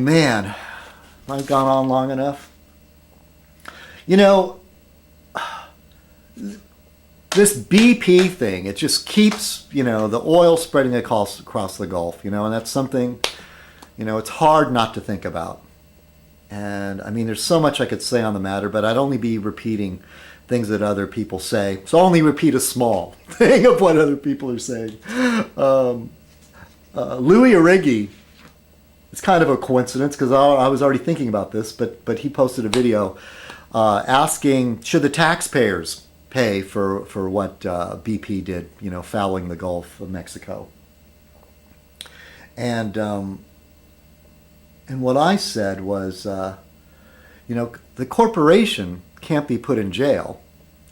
man, have I gone on long enough? You know, this BP thing, it just keeps, the oil spreading across the Gulf, and that's something, it's hard not to think about. And I mean, there's so much I could say on the matter, but I'd only be repeating things that other people say. So I'll only repeat a small thing of what other people are saying. Louis Origi, it's kind of a coincidence because I was already thinking about this, but he posted a video asking, should the taxpayers pay for what BP did, fouling the Gulf of Mexico? And what I said was, the corporation can't be put in jail.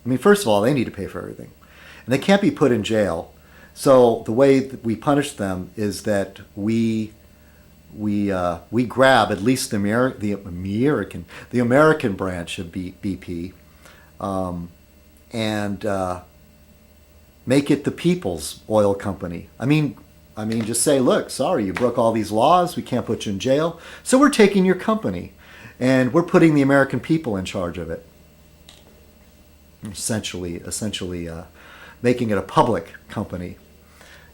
I mean, first of all, they need to pay for everything. And they can't be put in jail. So the way that we punish them is that we grab at least the American branch of BP and make it the people's oil company. I mean, just say, look, sorry, you broke all these laws. We can't put you in jail. So we're taking your company, and we're putting the American people in charge of it. Essentially, making it a public company.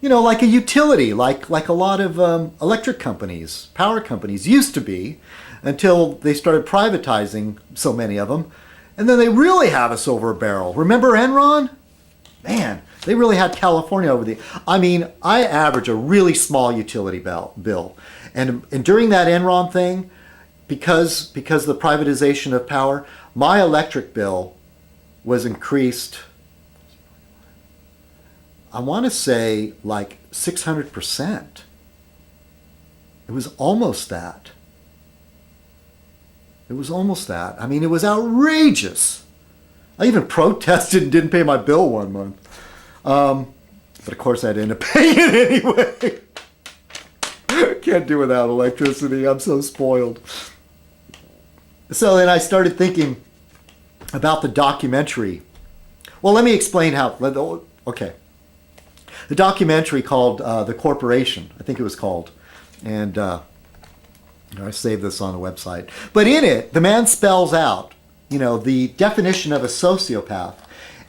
Like a utility, like a lot of electric companies, power companies used to be, until they started privatizing so many of them, and then they really have us over a barrel. Remember Enron? Man, they really had California over the... I mean, I average a really small utility bill. And during that Enron thing, because of the privatization of power, my electric bill was increased, I want to say, like 600%. It was almost that. I mean, it was outrageous. I even protested and didn't pay my bill one month. But of course, I'd end up paying it anyway. Can't do without electricity. I'm so spoiled. So then I started thinking about the documentary. Well, let me explain how. Okay. The documentary called The Corporation, I think it was called. And I saved this on the website. But in it, the man spells out, the definition of a sociopath.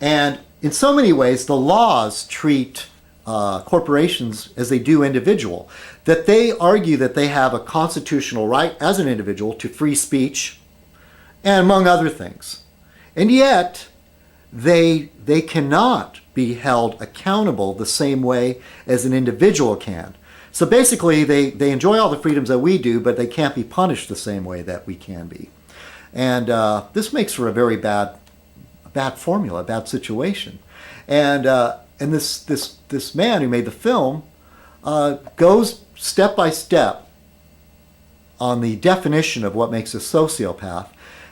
And in so many ways, the laws treat corporations as they do individual. That they argue that they have a constitutional right as an individual to free speech, and among other things. And yet, they cannot be held accountable the same way as an individual can. So basically, they enjoy all the freedoms that we do, but they can't be punished the same way that we can be. And this makes for a very bad formula, a bad situation. And this man who made the film goes step by step on the definition of what makes a sociopath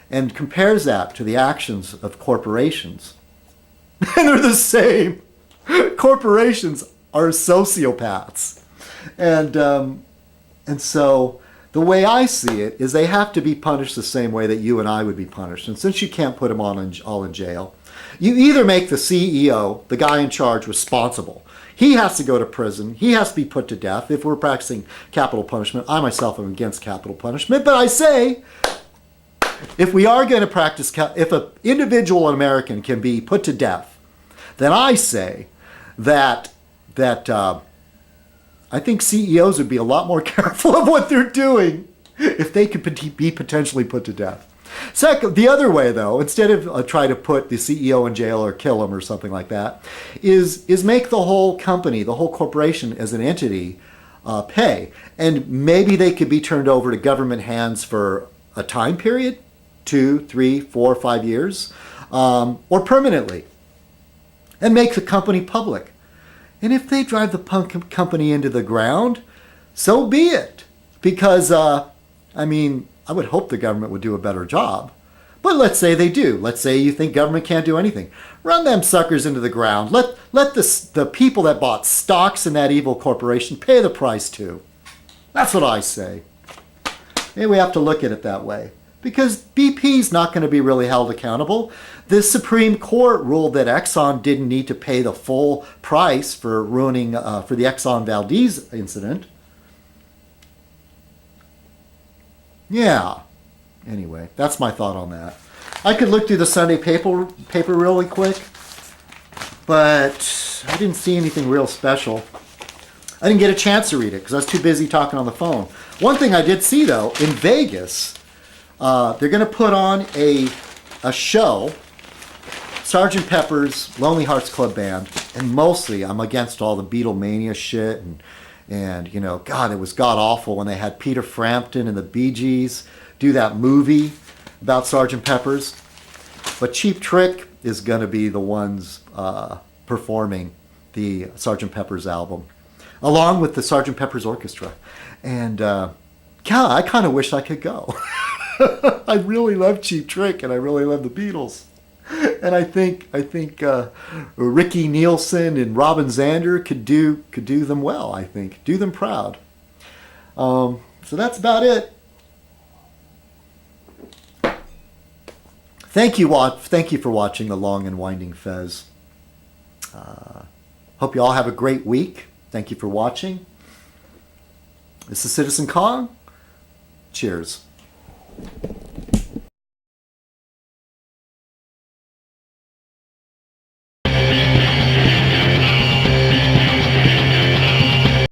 and compares that to the actions of corporations. And they're the same. Corporations are sociopaths. And so the way I see it is they have to be punished the same way that you and I would be punished. And since you can't put them all in jail, you either make the CEO, the guy in charge, responsible. He has to go to prison. He has to be put to death. If we're practicing capital punishment, I myself am against capital punishment. But I say, if we are going to practice, if an individual American can be put to death, then I say that I think CEOs would be a lot more careful of what they're doing if they could be potentially put to death. Second, the other way, though, instead of try to put the CEO in jail or kill him or something like that, is make the whole company, the whole corporation as an entity pay. And maybe they could be turned over to government hands for a time period, 2, 3, 4, 5 years, or permanently, and make the company public. And if they drive the company into the ground, so be it. Because, I would hope the government would do a better job. But let's say they do. Let's say you think government can't do anything. Run them suckers into the ground. Let the people that bought stocks in that evil corporation pay the price too. That's what I say. Maybe we have to look at it that way. Because BP's not going to be really held accountable. The Supreme Court ruled that Exxon didn't need to pay the full price for ruining, for the Exxon Valdez incident. Yeah. Anyway, that's my thought on that. I could look through the Sunday paper really quick, but I didn't see anything real special. I didn't get a chance to read it because I was too busy talking on the phone. One thing I did see, though, in Vegas, they're going to put on a show, Sgt. Pepper's Lonely Hearts Club Band, and mostly I'm against all the Beatlemania shit, and you know, God, it was god-awful when they had Peter Frampton and the Bee Gees do that movie about Sgt. Pepper's. But Cheap Trick is going to be the ones performing the Sgt. Pepper's album, along with the Sgt. Pepper's Orchestra. And, God, I kind of wish I could go. I really love Cheap Trick, and I really love the Beatles. And I think Ricky Nielsen and Robin Zander could do them well, I think. Do them proud. So that's about it. Thank you for watching the long and winding Fez. Hope you all have a great week. Thank you for watching. This is Citizen Kong. Cheers.